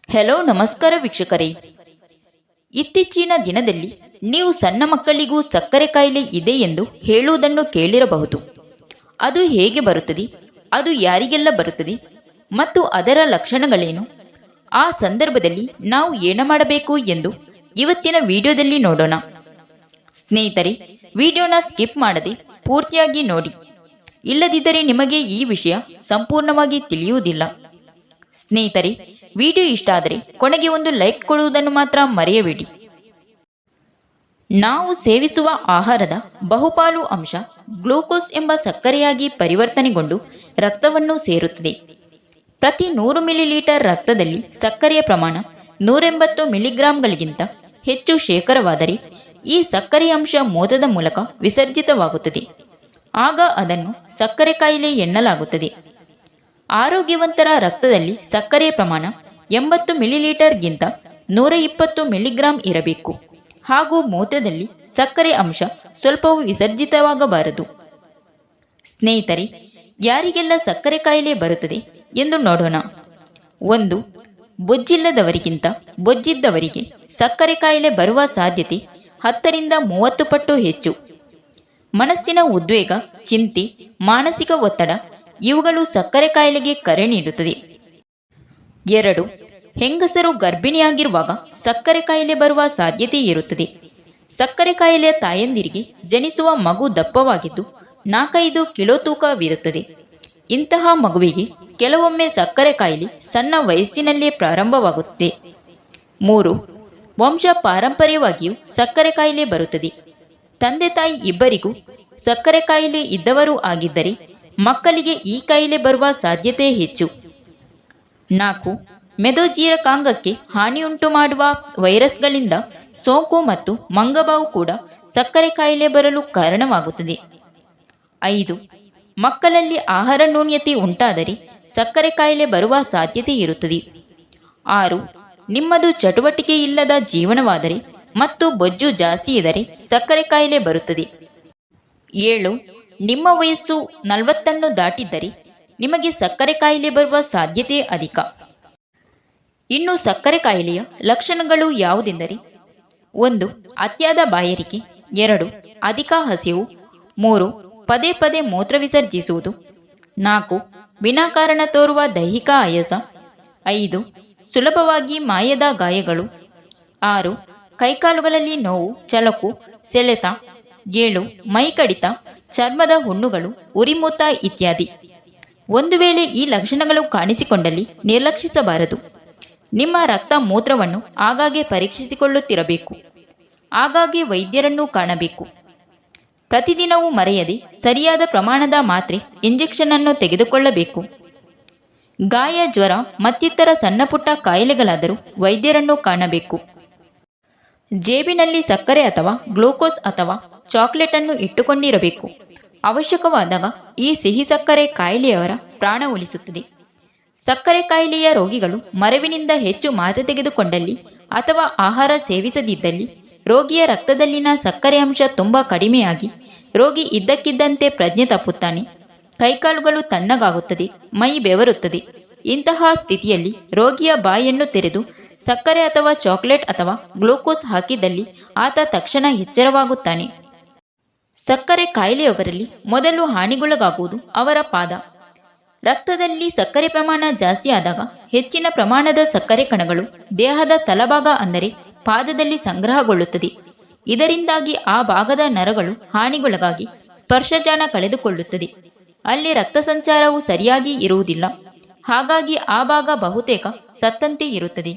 Hello ನಮಸ್ಕಾರ ವೀಕ್ಷಕರೇ. ಇತ್ತೀಚಿನ ದಿನದಲ್ಲಿ ನೀವು ಸಣ್ಣ ಮಕ್ಕಳಿಗೂ ಸಕ್ಕರೆ ಕಾಯಿಲೆ ಇದೆ ಎಂದು ಹೇಳುವುದನ್ನು ಕೇಳಿರಬಹುದು. ಅದು ಹೇಗೆ ಬರುತ್ತದೆ, ಅದು ಯಾರಿಗೆಲ್ಲ ಬರುತ್ತದೆ ಮತ್ತು ಅದರ ಲಕ್ಷಣಗಳೇನು, ಆ ಸಂದರ್ಭದಲ್ಲಿ ನಾವು ಏನು ಮಾಡಬೇಕು ಎಂದು ಇವತ್ತಿನ ವಿಡಿಯೋದಲ್ಲಿ ನೋಡೋಣ. ಸ್ನೇಹಿತರೆ, ವಿಡಿಯೋನ ಸ್ಕಿಪ್ ಮಾಡದೆ ಪೂರ್ತಿಯಾಗಿ ನೋಡಿ, ಇಲ್ಲದಿದ್ದರೆ ನಿಮಗೆ ಈ ವಿಷಯ ಸಂಪೂರ್ಣವಾಗಿ ತಿಳಿಯುವುದಿಲ್ಲ. ಸ್ನೇಹಿತರೆ, ವಿಡಿಯೋ ಇಷ್ಟ ಆದರೆ ಕೊನೆಗೆ ಒಂದು ಲೈಕ್ ಕೊಡುವುದನ್ನು ಮಾತ್ರ ಮರೆಯಬೇಡಿ. ನಾವು ಸೇವಿಸುವ ಆಹಾರದ ಬಹುಪಾಲು ಅಂಶ ಗ್ಲೂಕೋಸ್ ಎಂಬ ಸಕ್ಕರೆಯಾಗಿ ಪರಿವರ್ತನೆಗೊಂಡು ರಕ್ತವನ್ನು ಸೇರುತ್ತದೆ. ಪ್ರತಿ 100 ಮಿಲಿಲೀಟರ್ ರಕ್ತದಲ್ಲಿ ಸಕ್ಕರೆಯ ಪ್ರಮಾಣ 180 ಮಿಲಿಗ್ರಾಂಗಳಿಗಿಂತ ಹೆಚ್ಚು ಶೇಕಡವಾದರೆ ಈ ಸಕ್ಕರೆಯ ಅಂಶ ಮೂತ್ರದ ಮೂಲಕ ವಿಸರ್ಜಿತವಾಗುತ್ತದೆ. ಆಗ ಅದನ್ನು ಸಕ್ಕರೆ ಕಾಯಿಲೆ ಎನ್ನಲಾಗುತ್ತದೆ. ಆರೋಗ್ಯವಂತರ ರಕ್ತದಲ್ಲಿ ಸಕ್ಕರೆಯ ಪ್ರಮಾಣ 80 ಮಿಲಿಲೀಟರ್ಗಿಂತ 120 ಮಿಲಿಗ್ರಾಂ ಇರಬೇಕು ಹಾಗೂ ಮೂತ್ರದಲ್ಲಿ ಸಕ್ಕರೆ ಅಂಶ ಸ್ವಲ್ಪವೂ ವಿಸರ್ಜಿತವಾಗಬಾರದು. ಸ್ನೇಹಿತರೆ, ಯಾರಿಗೆಲ್ಲ ಸಕ್ಕರೆ ಕಾಯಿಲೆ ಬರುತ್ತದೆ ಎಂದು ನೋಡೋಣ. 1. ಬೊಜ್ಜಿಲ್ಲದವರಿಗಿಂತ ಬೊಜ್ಜಿದ್ದವರಿಗೆ ಸಕ್ಕರೆ ಕಾಯಿಲೆ ಬರುವ ಸಾಧ್ಯತೆ 10 ರಿಂದ 30 ಪಟ್ಟು ಹೆಚ್ಚು. ಮನಸ್ಸಿನ ಉದ್ವೇಗ, ಚಿಂತೆ, ಮಾನಸಿಕ ಒತ್ತಡ ಇವುಗಳು ಸಕ್ಕರೆ ಕಾಯಿಲೆಗೆ ಕರೆ ನೀಡುತ್ತದೆ. 2. ಹೆಂಗಸರು ಗರ್ಭಿಣಿಯಾಗಿರುವಾಗ ಸಕ್ಕರೆ ಕಾಯಿಲೆ ಬರುವ ಸಾಧ್ಯತೆ ಇರುತ್ತದೆ. ಸಕ್ಕರೆ ಕಾಯಿಲೆಯ ತಾಯಂದಿರಿಗೆ ಜನಿಸುವ ಮಗು ದಪ್ಪವಾಗಿದ್ದು 4-5 ಕಿಲೋ ತೂಕವಿರುತ್ತದೆ. ಇಂತಹ ಮಗುವಿಗೆ ಕೆಲವೊಮ್ಮೆ ಸಕ್ಕರೆ ಕಾಯಿಲೆ ಸಣ್ಣ ವಯಸ್ಸಿನಲ್ಲೇ ಪ್ರಾರಂಭವಾಗುತ್ತದೆ. 3. ವಂಶ ಪಾರಂಪರ್ಯವಾಗಿಯೂ ಸಕ್ಕರೆ ಕಾಯಿಲೆ ಬರುತ್ತದೆ. ತಂದೆ ತಾಯಿ ಇಬ್ಬರಿಗೂ ಸಕ್ಕರೆ ಕಾಯಿಲೆ ಇದ್ದವರು ಆಗಿದ್ದರೆ ಮಕ್ಕಳಿಗೆ ಈ ಕಾಯಿಲೆ ಬರುವ ಸಾಧ್ಯತೆ ಹೆಚ್ಚು. 4. ಮೆದೊಜೀರಕಾಂಗಕ್ಕೆ ಹಾನಿಯುಂಟು ಮಾಡುವ ವೈರಸ್ಗಳಿಂದ ಸೋಂಕು ಮತ್ತು ಮಂಗಬಾವು ಕೂಡ ಸಕ್ಕರೆ ಕಾಯಿಲೆ ಬರಲು ಕಾರಣವಾಗುತ್ತದೆ. 5. ಮಕ್ಕಳಲ್ಲಿ ಆಹಾರ ನ್ಯೂನ್ಯತೆ ಉಂಟಾದರೆ ಸಕ್ಕರೆ ಕಾಯಿಲೆ ಬರುವ ಸಾಧ್ಯತೆ ಇರುತ್ತದೆ. 6. ನಿಮ್ಮದು ಚಟುವಟಿಕೆ ಇಲ್ಲದ ಜೀವನವಾದರೆ ಮತ್ತು ಬೊಜ್ಜು ಜಾಸ್ತಿ ಇದ್ದರೆ ಸಕ್ಕರೆ ಕಾಯಿಲೆ ಬರುತ್ತದೆ. 7. ನಿಮ್ಮ ವಯಸ್ಸು 40 ದಾಟಿದ್ದರೆ ನಿಮಗೆ ಸಕ್ಕರೆ ಕಾಯಿಲೆ ಬರುವ ಸಾಧ್ಯತೆ ಅಧಿಕ. ಇನ್ನು ಸಕ್ಕರೆ ಕಾಯಿಲೆಯ ಲಕ್ಷಣಗಳು ಯಾವುದೆಂದರೆ: 1. ಅತಿಯಾದ ಬಾಯಾರಿಕೆ. 2. ಅಧಿಕ ಹಸಿವು. 3. ಪದೇ ಪದೇ ಮೂತ್ರ ವಿಸರ್ಜಿಸುವುದು. 4. ವಿನಾಕಾರಣ ತೋರುವ ದೈಹಿಕ ಆಯಾಸ. 5. ಸುಲಭವಾಗಿ ಮಾಯದ ಗಾಯಗಳು. 6. ಕೈಕಾಲುಗಳಲ್ಲಿ ನೋವು, ಚಳಕು, ಸೆಳೆತ. 7. ಮೈ ಕಡಿತ, ಚರ್ಮದ ಹುಣ್ಣುಗಳು, ಉರಿಮೂತ ಇತ್ಯಾದಿ. ಒಂದು ವೇಳೆ ಈ ಲಕ್ಷಣಗಳು ಕಾಣಿಸಿಕೊಂಡಲ್ಲಿ ನಿರ್ಲಕ್ಷಿಸಬಾರದು. ನಿಮ್ಮ ರಕ್ತ ಮೂತ್ರವನ್ನು ಆಗಾಗ್ಗೆ ಪರೀಕ್ಷಿಸಿಕೊಳ್ಳುತ್ತಿರಬೇಕು. ಆಗಾಗ್ಗೆ ವೈದ್ಯರನ್ನು ಕಾಣಬೇಕು. ಪ್ರತಿದಿನವೂ ಮರೆಯದೆ ಸರಿಯಾದ ಪ್ರಮಾಣದ ಮಾತ್ರೆ, ಇಂಜೆಕ್ಷನ್ ಅನ್ನು ತೆಗೆದುಕೊಳ್ಳಬೇಕು. ಗಾಯ, ಜ್ವರ ಮತ್ತಿತರ ಸಣ್ಣಪುಟ್ಟ ಕಾಯಿಲೆಗಳಾದರೂ ವೈದ್ಯರನ್ನು ಕಾಣಬೇಕು. ಜೇಬಿನಲ್ಲಿ ಸಕ್ಕರೆ ಅಥವಾ ಗ್ಲೂಕೋಸ್ ಅಥವಾ ಚಾಕ್ಲೇಟ್ ಅನ್ನು ಇಟ್ಟುಕೊಂಡಿರಬೇಕು. ಅವಶ್ಯಕವಾದಾಗ ಈ ಸಿಹಿ ಸಕ್ಕರೆ ಕಾಯಿಲೆಯವರ ಪ್ರಾಣ ಉಳಿಸುತ್ತದೆ. ಸಕ್ಕರೆ ಕಾಯಿಲೆಯ ರೋಗಿಗಳು ಮರವಿನಿಂದ ಹೆಚ್ಚು ಮಾತ್ರೆ ತೆಗೆದುಕೊಂಡಲ್ಲಿ ಅಥವಾ ಆಹಾರ ಸೇವಿಸದಿದ್ದಲ್ಲಿ ರೋಗಿಯ ರಕ್ತದಲ್ಲಿನ ಸಕ್ಕರೆ ಅಂಶ ತುಂಬ ಕಡಿಮೆಯಾಗಿ ರೋಗಿ ಇದ್ದಕ್ಕಿದ್ದಂತೆ ಪ್ರಜ್ಞೆ ತಪ್ಪುತ್ತಾನೆ. ಕೈಕಾಲುಗಳು ತಣ್ಣಗಾಗುತ್ತದೆ, ಮೈ ಬೆವರುತ್ತದೆ. ಇಂತಹ ಸ್ಥಿತಿಯಲ್ಲಿ ರೋಗಿಯ ಬಾಯನ್ನು ತೆರೆದು ಸಕ್ಕರೆ ಅಥವಾ ಚಾಕ್ಲೇಟ್ ಅಥವಾ ಗ್ಲೂಕೋಸ್ ಹಾಕಿದಲ್ಲಿ ಆತ ತಕ್ಷಣ ಎಚ್ಚರವಾಗುತ್ತಾನೆ. ಸಕ್ಕರೆ ಕಾಯಿಲೆಯವರಲ್ಲಿ ಮೊದಲು ಹಾನಿಗೊಳಗಾಗುವುದು ಅವರ ಪಾದ. ರಕ್ತದಲ್ಲಿ ಸಕ್ಕರೆ ಪ್ರಮಾಣ ಜಾಸ್ತಿ ಆದಾಗ ಹೆಚ್ಚಿನ ಪ್ರಮಾಣದ ಸಕ್ಕರೆ ಕಣಗಳು ದೇಹದ ತಳಭಾಗ ಅಂದರೆ ಪಾದದಲ್ಲಿ ಸಂಗ್ರಹಗೊಳ್ಳುತ್ತದೆ. ಇದರಿಂದಾಗಿ ಆ ಭಾಗದ ನರಗಳು ಹಾನಿಗೊಳಗಾಗಿ ಸ್ಪರ್ಶಜಾಲ ಕಳೆದುಕೊಳ್ಳುತ್ತದೆ. ಅಲ್ಲಿ ರಕ್ತ ಸಂಚಾರವು ಸರಿಯಾಗಿ ಇರುವುದಿಲ್ಲ. ಹಾಗಾಗಿ ಆ ಭಾಗ ಬಹುತೇಕ ಸತ್ತಂತೆ ಇರುತ್ತದೆ.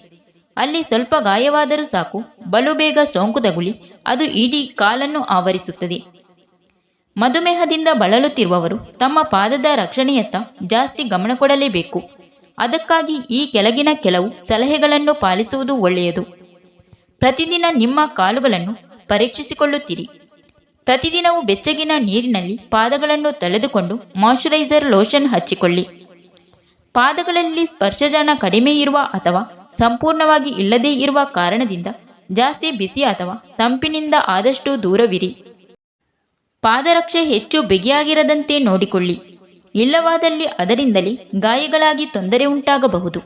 ಅಲ್ಲಿ ಸ್ವಲ್ಪ ಗಾಯವಾದರೂ ಸಾಕು, ಬಲು ಬೇಗ ಸೋಂಕು ತಗುಲಿ ಅದು ಇಡೀ ಕಾಲನ್ನು ಆವರಿಸುತ್ತದೆ. ಮಧುಮೇಹದಿಂದ ಬಳಲುತ್ತಿರುವವರು ತಮ್ಮ ಪಾದದ ರಕ್ಷಣೆಯತ್ತ ಜಾಸ್ತಿ ಗಮನ ಕೊಡಲೇಬೇಕು. ಅದಕ್ಕಾಗಿ ಈ ಕೆಳಗಿನ ಕೆಲವು ಸಲಹೆಗಳನ್ನು ಪಾಲಿಸುವುದು ಒಳ್ಳೆಯದು. ಪ್ರತಿದಿನ ನಿಮ್ಮ ಕಾಲುಗಳನ್ನು ಪರೀಕ್ಷಿಸಿಕೊಳ್ಳುತ್ತೀರಿ. ಪ್ರತಿದಿನವೂ ಬೆಚ್ಚಗಿನ ನೀರಿನಲ್ಲಿ ಪಾದಗಳನ್ನು ತೊಳೆದುಕೊಂಡು ಮಾಯ್ಶ್ಚರೈಸರ್ ಲೋಷನ್ ಹಚ್ಚಿಕೊಳ್ಳಿ. ಪಾದಗಳಲ್ಲಿ ಸ್ಪರ್ಶಜಾಲ ಕಡಿಮೆ ಇರುವ ಅಥವಾ ಸಂಪೂರ್ಣವಾಗಿ ಇಲ್ಲದೇ ಇರುವ ಕಾರಣದಿಂದ ಜಾಸ್ತಿ ಬಿಸಿ ಅಥವಾ ತಂಪಿನಿಂದ ಆದಷ್ಟು ದೂರವಿರಿ. ಪಾದರಕ್ಷೆ ಹೆಚ್ಚು ಬಿಗಿಯಾಗಿರದಂತೆ ನೋಡಿಕೊಳ್ಳಿ. ಇಲ್ಲವಾದಲ್ಲಿ ಅದರಿಂದಲೇ ಗಾಯಗಳಾಗಿ ತೊಂದರೆ ಉಂಟಾಗಬಹುದು.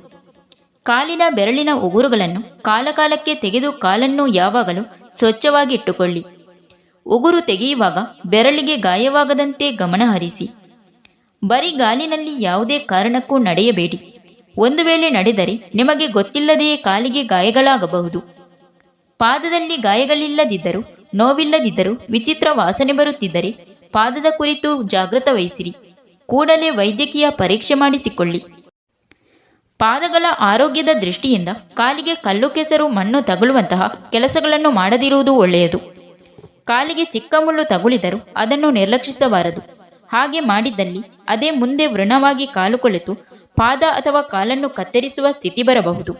ಕಾಲಿನ ಬೆರಳಿನ ಉಗುರುಗಳನ್ನು ಕಾಲಕಾಲಕ್ಕೆ ತೆಗೆದು ಕಾಲನ್ನು ಯಾವಾಗಲೂ ಸ್ವಚ್ಛವಾಗಿ ಇಟ್ಟುಕೊಳ್ಳಿ. ಉಗುರು ತೆಗೆಯುವಾಗ ಬೆರಳಿಗೆ ಗಾಯವಾಗದಂತೆ ಗಮನ ಹರಿಸಿ. ಬರಿಗಾಲಿನಲ್ಲಿ ಯಾವುದೇ ಕಾರಣಕ್ಕೂ ನಡೆಯಬೇಡಿ. ಒಂದು ವೇಳೆ ನಡೆದರೆ ನಿಮಗೆ ಗೊತ್ತಿಲ್ಲದೆಯೇ ಕಾಲಿಗೆ ಗಾಯಗಳಾಗಬಹುದು. ಪಾದದಲ್ಲಿ ಗಾಯಗಳಿಲ್ಲದಿದ್ದರೂ, ನೋವಿಲ್ಲದಿದ್ದರೂ, ವಿಚಿತ್ರ ವಾಸನೆ ಬರುತ್ತಿದ್ದರೆ ಪಾದದ ಕುರಿತು ಜಾಗೃತ ವಹಿಸಿರಿ. ಕೂಡಲೇ ವೈದ್ಯಕೀಯ ಪರೀಕ್ಷೆ ಮಾಡಿಸಿಕೊಳ್ಳಿ. ಪಾದಗಳ ಆರೋಗ್ಯದ ದೃಷ್ಟಿಯಿಂದ ಕಾಲಿಗೆ ಕಲ್ಲು ಕೆಸರು ಮಣ್ಣು ತಗುಲುವಂತಹ ಕೆಲಸಗಳನ್ನು ಮಾಡದಿರುವುದು ಒಳ್ಳೆಯದು. ಕಾಲಿಗೆ ಚಿಕ್ಕ ಮುಳ್ಳು ತಗುಲಿದರೂ ಅದನ್ನು ನಿರ್ಲಕ್ಷಿಸಬಾರದು. ಹಾಗೆ ಮಾಡಿದ್ದಲ್ಲಿ ಅದೇ ಮುಂದೆ ವ್ರಣವಾಗಿ ಕಾಲು ಕೊಳೆತು ಪಾದ ಅಥವಾ ಕಾಲನ್ನು ಕತ್ತರಿಸುವ ಸ್ಥಿತಿ ಬರಬಹುದು.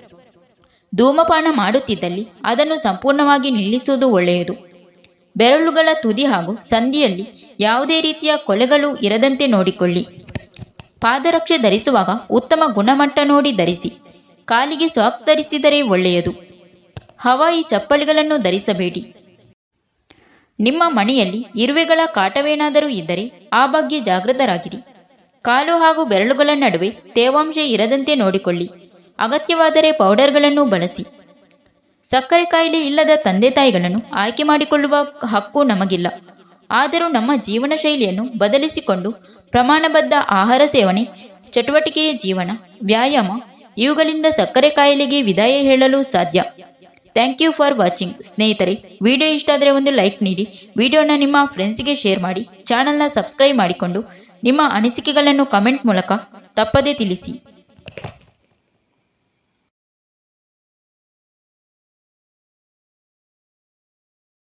ಧೂಮಪಾನ ಮಾಡುತ್ತಿದ್ದಲ್ಲಿ ಅದನ್ನು ಸಂಪೂರ್ಣವಾಗಿ ನಿಲ್ಲಿಸುವುದು ಒಳ್ಳೆಯದು. ಬೆರಳುಗಳ ತುದಿ ಹಾಗೂ ಸಂಧಿಯಲ್ಲಿ ಯಾವುದೇ ರೀತಿಯ ಕೊಳೆಗಳು ಇರದಂತೆ ನೋಡಿಕೊಳ್ಳಿ. ಪಾದರಕ್ಷೆ ಧರಿಸುವಾಗ ಉತ್ತಮ ಗುಣಮಟ್ಟ ನೋಡಿ ಧರಿಸಿ. ಕಾಲಿಗೆ ಸಾಕ್ಸ್ ಧರಿಸಿದರೆ ಒಳ್ಳೆಯದು. ಹವಾಯಿ ಚಪ್ಪಲಿಗಳನ್ನು ಧರಿಸಬೇಡಿ. ನಿಮ್ಮ ಮನೆಯಲ್ಲಿ ಇರುವೆಗಳ ಕಾಟವೇನಾದರೂ ಇದ್ದರೆ ಆ ಬಗ್ಗೆ ಜಾಗೃತರಾಗಿರಿ. ಕಾಲು ಹಾಗೂ ಬೆರಳುಗಳ ನಡುವೆ ತೇವಾಂಶ ಇರದಂತೆ ನೋಡಿಕೊಳ್ಳಿ. ಅಗತ್ಯವಾದರೆ ಪೌಡರ್ಗಳನ್ನು ಬಳಸಿ. ಸಕ್ಕರೆ ಕಾಯಿಲೆ ಇಲ್ಲದ ತಂದೆ ತಾಯಿಗಳನ್ನು ಆಯ್ಕೆ ಮಾಡಿಕೊಳ್ಳುವ ಹಕ್ಕು ನಮಗಿಲ್ಲ. ಆದರೂ ನಮ್ಮ ಜೀವನ ಶೈಲಿಯನ್ನು ಬದಲಿಸಿಕೊಂಡು ಪ್ರಮಾಣಬದ್ಧ ಆಹಾರ ಸೇವನೆ, ಚಟುವಟಿಕೆಯ ಜೀವನ, ವ್ಯಾಯಾಮ ಇವುಗಳಿಂದ ಸಕ್ಕರೆ ಕಾಯಿಲೆಗೆ ವಿದಾಯ ಹೇಳಲು ಸಾಧ್ಯ. Thank you for watching. ಸ್ನೇಹಿತರೆ, ವಿಡಿಯೋ ಇಷ್ಟ ಆದರೆ ಒಂದು ಲೈಕ್ ನೀಡಿ, ವಿಡಿಯೋನ ನಿಮ್ಮ ಫ್ರೆಂಡ್ಸ್ಗೆ ಶೇರ್ ಮಾಡಿ, ಚಾನಲ್ನ ಸಬ್ಸ್ಕ್ರೈಬ್ ಮಾಡಿಕೊಂಡು ನಿಮ್ಮ ಅನಿಸಿಕೆಗಳನ್ನು ಕಮೆಂಟ್ ಮೂಲಕ ತಪ್ಪದೇ ತಿಳಿಸಿ.